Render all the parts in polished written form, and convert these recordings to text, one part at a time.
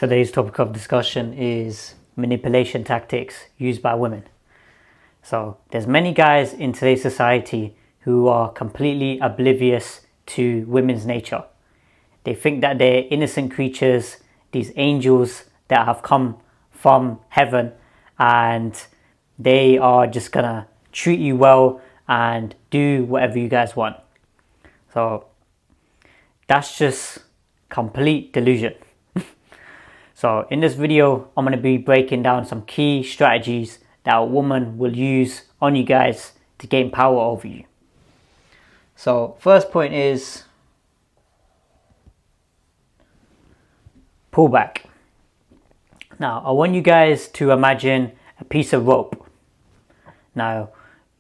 Today's topic of discussion is manipulation tactics used by women. So there's many guys in today's society who are completely oblivious to women's nature. They think that they're innocent creatures, these angels that have come from heaven, and they are just gonna treat you well and do whatever you guys want. So that's just complete delusion. So in this video, I'm going to be breaking down some key strategies that a woman will use on you guys to gain power over you. So first point is pull back. Now I want you guys to imagine a piece of rope. Now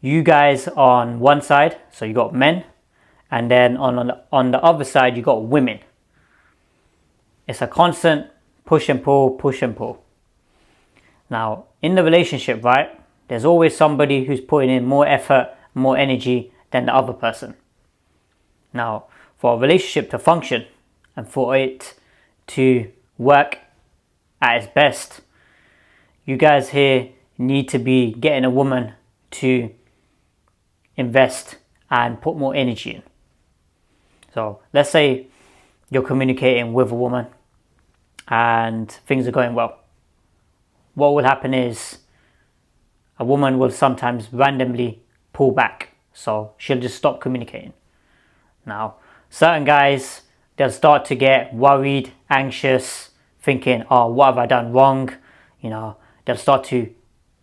you guys on one side, so you got men, and then on the other side you got women. It's a constant push and pull, push and pull. Now, in the relationship, right, there's always somebody who's putting in more effort, more energy than the other person. Now, for a relationship to function and for it to work at its best, you guys here need to be getting a woman to invest and put more energy in. So, let's say you're communicating with a woman and things are going well. What will happen is a woman will sometimes randomly pull back, so she'll just stop communicating. Now, certain guys, they'll start to get worried, anxious, thinking, oh, what have I done wrong? They'll start to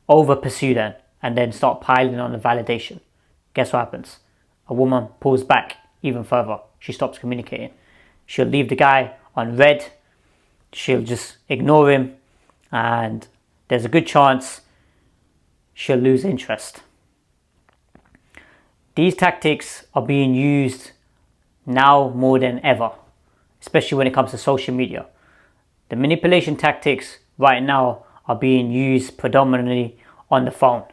over pursue them and then start piling on the validation. Guess what happens? A woman pulls back even further. She stops communicating. She'll leave the guy on red. She'll just ignore him, and there's a good chance she'll lose interest. These tactics are being used now more than ever, especially when it comes to social media. The manipulation tactics right now are being used predominantly on the phone.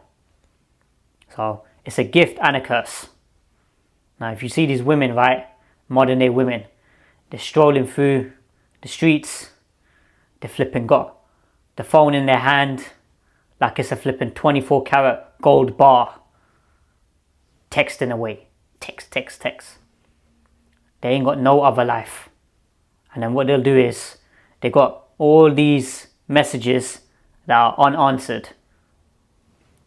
So it's a gift and a curse. Now if you see these women, right, modern day women, they're strolling through the streets, they flipping got the phone in their hand like it's a flipping 24 karat gold bar, texting away, text. They ain't got no other life. And then what they'll do is they got all these messages that are unanswered.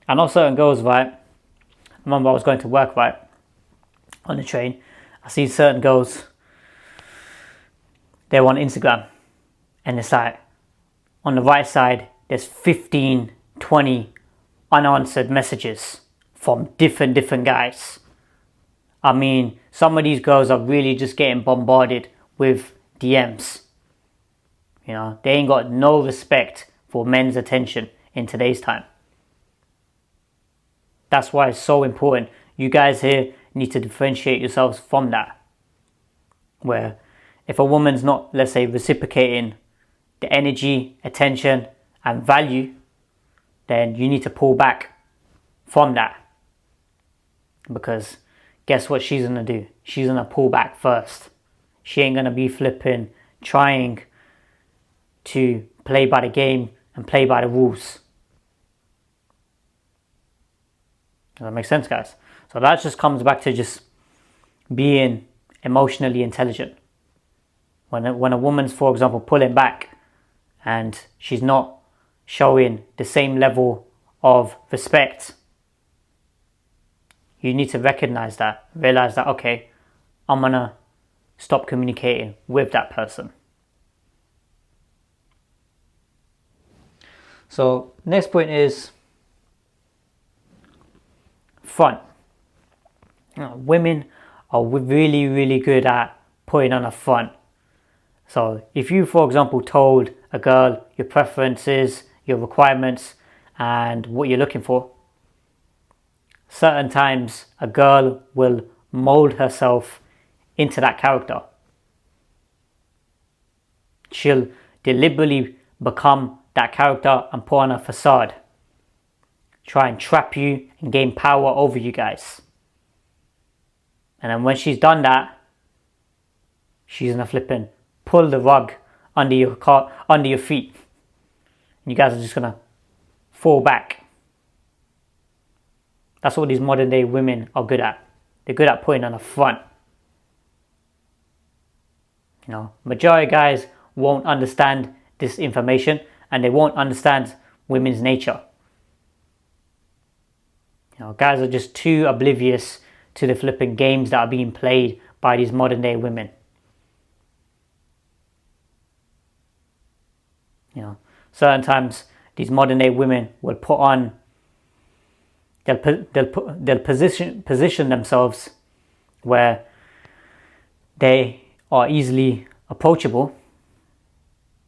I know certain girls, right? I remember I was going to work, right, on the train. I see certain girls, they're on Instagram, and it's like on the right side there's 15, 20 unanswered messages from different guys. I mean, some of these girls are really just getting bombarded with DMs. They ain't got no respect for men's attention in today's time. That's why it's so important. You guys here need to differentiate yourselves from that. Where if a woman's not, let's say, reciprocating the energy, attention and value, then you need to pull back from that. Because guess what she's going to do? She's going to pull back first. She ain't going to be flipping, trying to play by the game and play by the rules. Does that make sense, guys? So that just comes back to just being emotionally intelligent. When a woman's, for example, pulling back and she's not showing the same level of respect, you need to recognize that, realize that, okay, I'm gonna stop communicating with that person. So next point is front. Women are really good at putting on a front. So if you, for example, told a girl your preferences, your requirements and what you're looking for, certain times a girl will mold herself into that character. She'll deliberately become that character and put on a facade. Try and trap you and gain power over you guys. And then when she's done that, she's gonna flipping pull the rug under your car, under your feet. And you guys are just gonna fall back. That's what these modern day women are good at. They're good at putting on a front. Majority of guys won't understand this information, and they won't understand women's nature. Guys are just too oblivious to the flipping games that are being played by these modern day women. Certain times these modern day women will put on, they'll position themselves where they are easily approachable.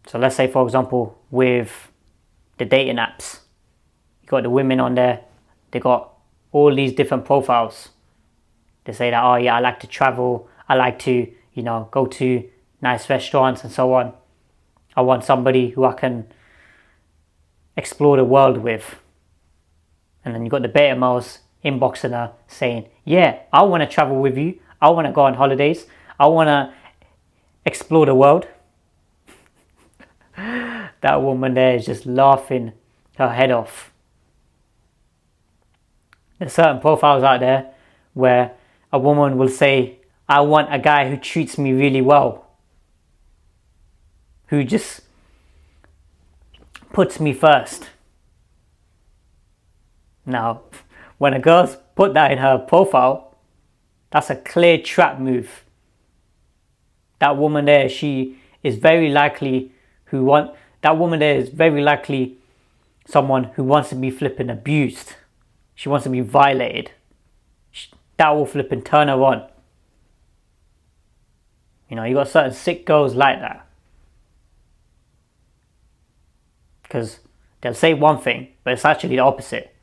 So let's say, for example, with the dating apps, you got the women on there, they got all these different profiles. They say that, oh yeah, I like to travel, I like to, go to nice restaurants and so on. I want somebody who I can explore the world with. And then you got the beta males inboxing her saying, yeah, I want to travel with you, I want to go on holidays, I want to explore the world. That woman there is just laughing her head off. There's certain profiles out there where a woman will say, I want a guy who treats me really well, who just puts me first. Now, when a girl's put that in her profile, that's a clear trap move. That woman there, is very likely someone who wants to be flipping abused. She wants to be violated. That will flipping turn her on. You got certain sick girls like that. Because they'll say one thing, but it's actually the opposite.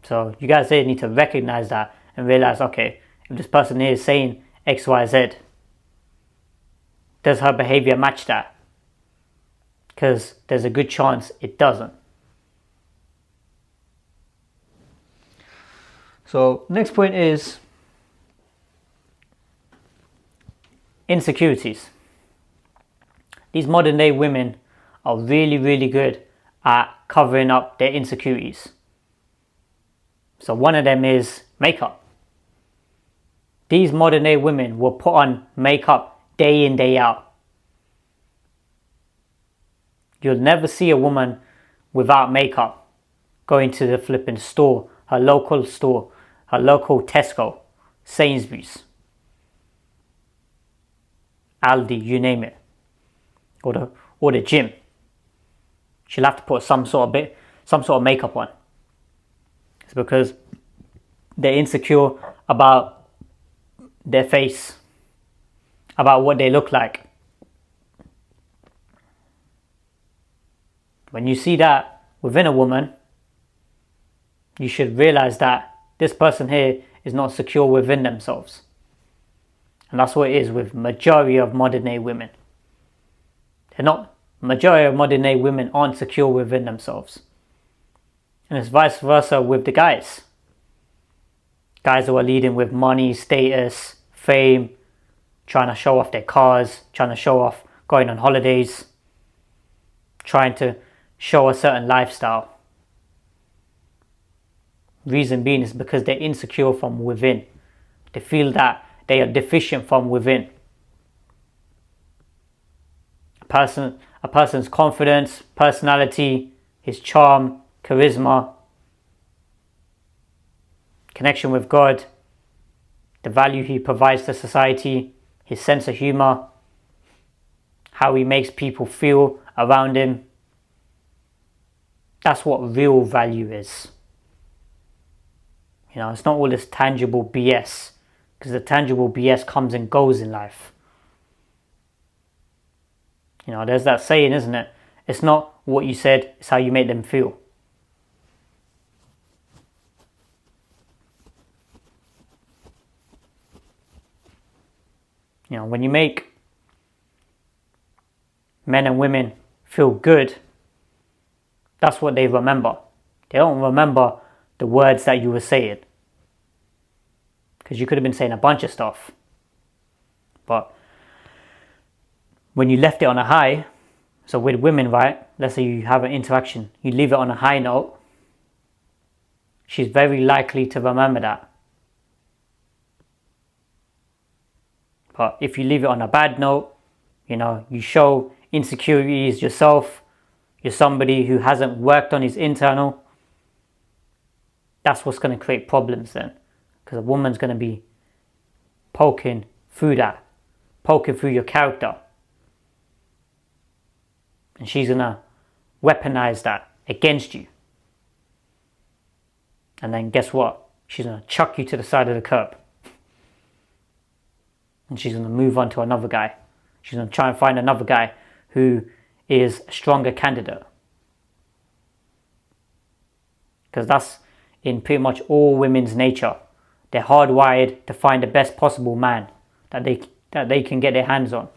So you guys need to recognize that and realize, okay, if this person is saying X, Y, Z, does her behavior match that? Because there's a good chance it doesn't. So next point is insecurities. These modern day women are really, really good at covering up their insecurities. So one of them is makeup. These modern day women will put on makeup day in, day out. You'll never see a woman without makeup going to the flipping store, her local Tesco, Sainsbury's, Aldi, you name it, or the gym. She'll have to put some sort of makeup on. It's because they're insecure about their face, about what they look like. When you see that within a woman, you should realize that this person here is not secure within themselves. And that's what it is with majority of modern day women. Majority of modern day women aren't secure within themselves. And it's vice versa with the guys. Guys who are leading with money, status, fame, trying to show off their cars, trying to show off going on holidays, trying to show a certain lifestyle. Reason being is because they're insecure from within. They feel that they are deficient from within. A person's confidence, personality, his charm, charisma, connection with God, the value he provides to society, his sense of humor, how he makes people feel around him. That's what real value is. It's not all this tangible BS, because the tangible BS comes and goes in life. There's that saying, isn't it? It's not what you said, it's how you make them feel. When you make men and women feel good, that's what they remember. They don't remember the words that you were saying. Because you could have been saying a bunch of stuff. But when you left it on a high, so with women, right, let's say you have an interaction, you leave it on a high note, she's very likely to remember that. But if you leave it on a bad note, you show insecurities yourself, you're somebody who hasn't worked on his internal, that's what's going to create problems then. Because a woman's going to be poking through your character. And she's going to weaponize that against you. And then guess what? She's going to chuck you to the side of the curb. And she's going to move on to another guy. She's going to try and find another guy who is a stronger candidate. Because that's in pretty much all women's nature. They're hardwired to find the best possible man that they can get their hands on.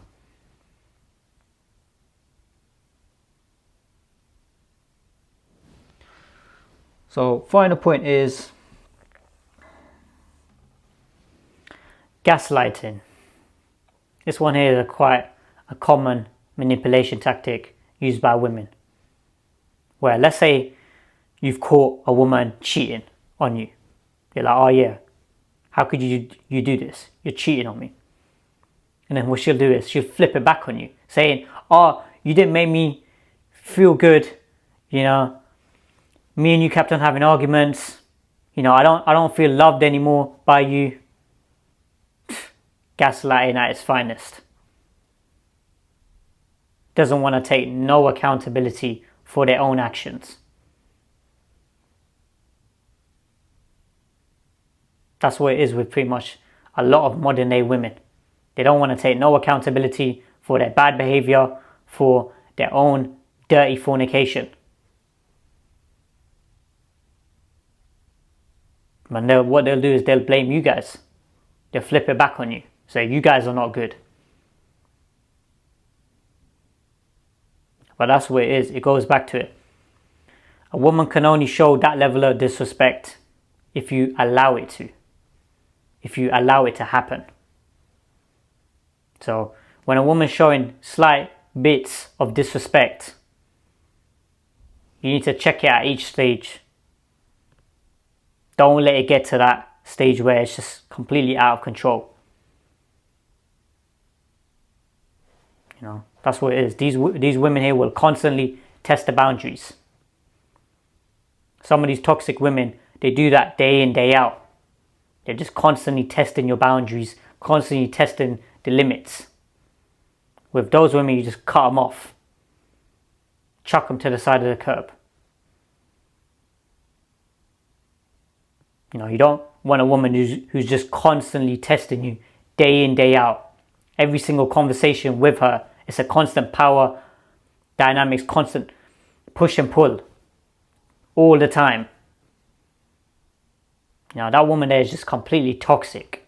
So, final point is gaslighting. This one here is quite a common manipulation tactic used by women. Where, let's say you've caught a woman cheating on you. You're like, oh yeah, how could you do this? You're cheating on me. And then what she'll do is she'll flip it back on you, saying, oh, you didn't make me feel good, me and you kept on having arguments, I don't feel loved anymore by you. Gaslighting at its finest. Doesn't want to take no accountability for their own actions. That's what it is with pretty much a lot of modern day women. They don't want to take no accountability for their bad behavior, for their own dirty fornication. And what they'll do is they'll blame you guys. They'll flip it back on you. Say, you guys are not good. But that's what it is. It goes back to it. A woman can only show that level of disrespect if you allow it to. If you allow it to happen. So, when a woman's showing slight bits of disrespect, you need to check it at each stage. Don't let it get to that stage where it's just completely out of control. That's what it is. These women here will constantly test the boundaries. Some of these toxic women, they do that day in, day out. They're just constantly testing your boundaries, constantly testing the limits. With those women, you just cut them off. Chuck them to the side of the curb. You don't want a woman who's just constantly testing you day in, day out. Every single conversation with her, it's a constant power dynamics, constant push and pull all the time. That woman there is just completely toxic.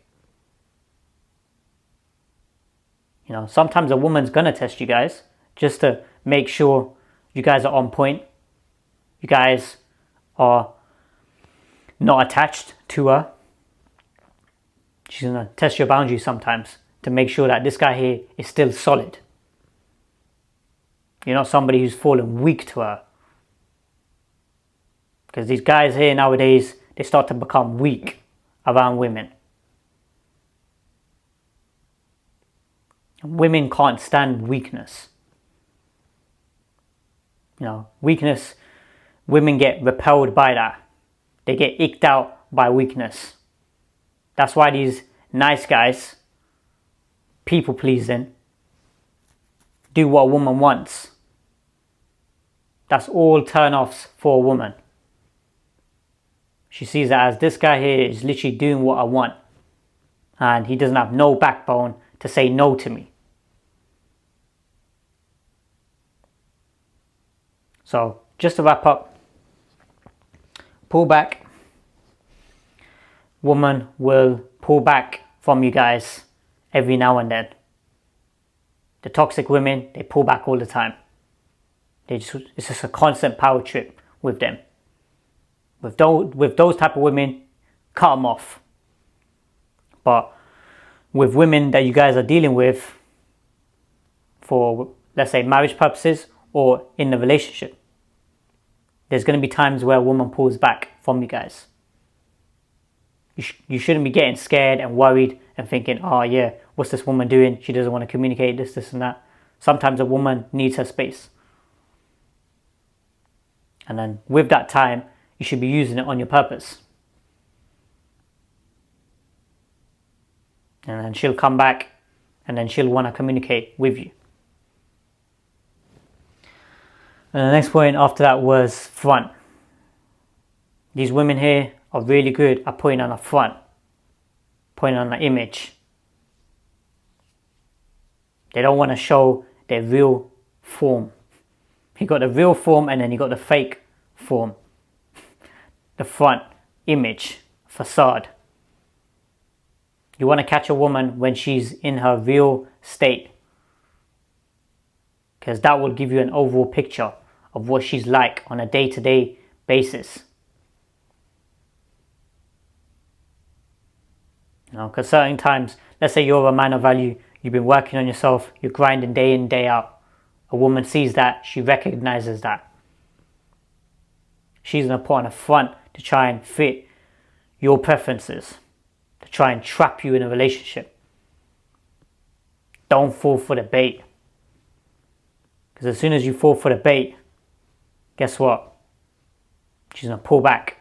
Sometimes a woman's gonna test you guys just to make sure you guys are on point. You guys are not attached to her. She's gonna test your boundaries sometimes to make sure that this guy here is still solid. You're not somebody who's fallen weak to her. Because these guys here nowadays, they start to become weak around women. Women can't stand weakness. Weakness, women get repelled by that. They get icked out by weakness. That's why these nice guys, people pleasing, do what a woman wants. That's all turn-offs for a woman. She sees it as, this guy here is literally doing what I want. And he doesn't have no backbone to say no to me. So, just to wrap up, pull back. Woman will pull back from you guys every now and then. The toxic women, they pull back all the time. It's just a constant power trip with them. With those type of women, cut them off. But with women that you guys are dealing with, for, let's say, marriage purposes or in the relationship. There's going to be times where a woman pulls back from you guys. You shouldn't be getting scared and worried and thinking, oh yeah, what's this woman doing? She doesn't want to communicate this and that. Sometimes a woman needs her space. And then with that time, you should be using it on your purpose. And then she'll come back and then she'll want to communicate with you. And the next point after that was front. These women here are really good at putting on a front, putting on an image. They don't want to show their real form. You got the real form and then you got the fake form. The front image, facade. You want to catch a woman when she's in her real state, because that will give you an overall picture of what she's like on a day-to-day basis. You know, because certain times, let's say you're a man of value, you've been working on yourself, you're grinding day in, day out. A woman sees that, she recognizes that. She's going to put on a front to try and fit your preferences, to try and trap you in a relationship. Don't fall for the bait. Because as soon as you fall for the bait, guess what? She's going to pull back.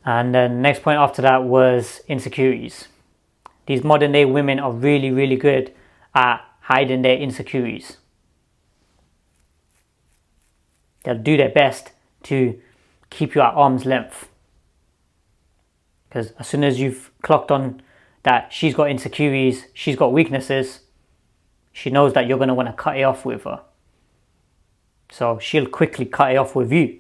And then the next point after that was insecurities. These modern day women are really, really good at hiding their insecurities. They'll do their best to keep you at arm's length. Because as soon as you've clocked on that she's got insecurities, she's got weaknesses, she knows that you're going to want to cut it off with her. So she'll quickly cut it off with you.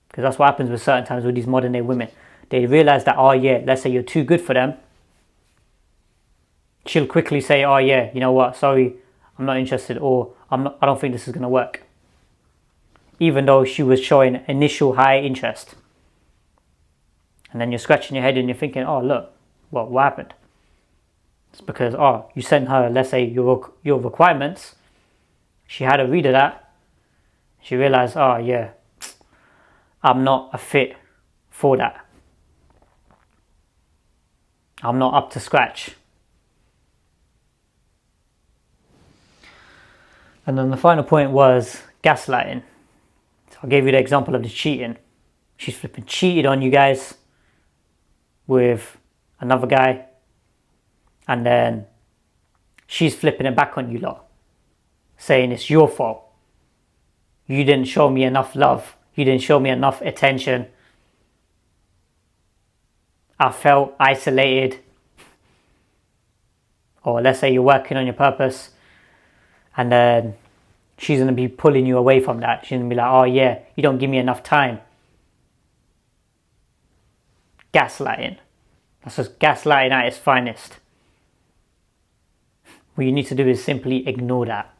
Because that's what happens with certain times with these modern day women. They realize that, oh yeah, let's say you're too good for them. She'll quickly say, oh yeah, you know what, sorry, I'm not interested, or I don't think this is going to work. Even though she was showing initial high interest. And then you're scratching your head and you're thinking, oh look, what happened? It's because, oh, you sent her, let's say, your requirements. She had a read of that. She realized, oh yeah, I'm not a fit for that. I'm not up to scratch. And then the final point was gaslighting. So I gave you the example of the cheating. She's flipping cheated on you guys with another guy. And then she's flipping it back on you lot, saying it's your fault. You didn't show me enough love. You didn't show me enough attention. I felt isolated. Or let's say you're working on your purpose and then she's going to be pulling you away from that. She's going to be like, oh yeah, you don't give me enough time. Gaslighting. That's just gaslighting at its finest. What you need to do is simply ignore that.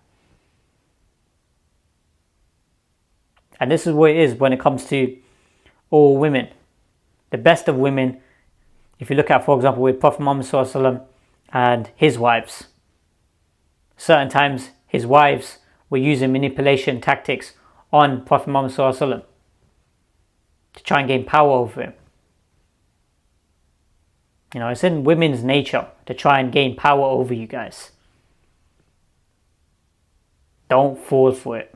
And this is what it is when it comes to all women. The best of women, if you look at, for example, with Prophet Muhammad SAW and his wives. Certain times his wives were using manipulation tactics on Prophet Muhammad SAW to try and gain power over him. You know, it's in women's nature to try and gain power over you guys. Don't fall for it.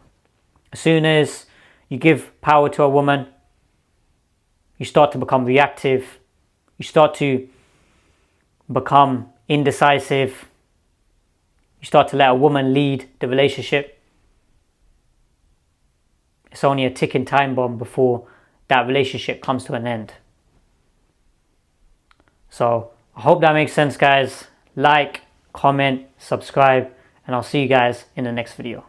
As soon as you give power to a woman, you start to become reactive. You start to become indecisive. You start to let a woman lead the relationship. It's only a ticking time bomb before that relationship comes to an end. So I hope that makes sense, guys. Like, comment, subscribe, and I'll see you guys in the next video.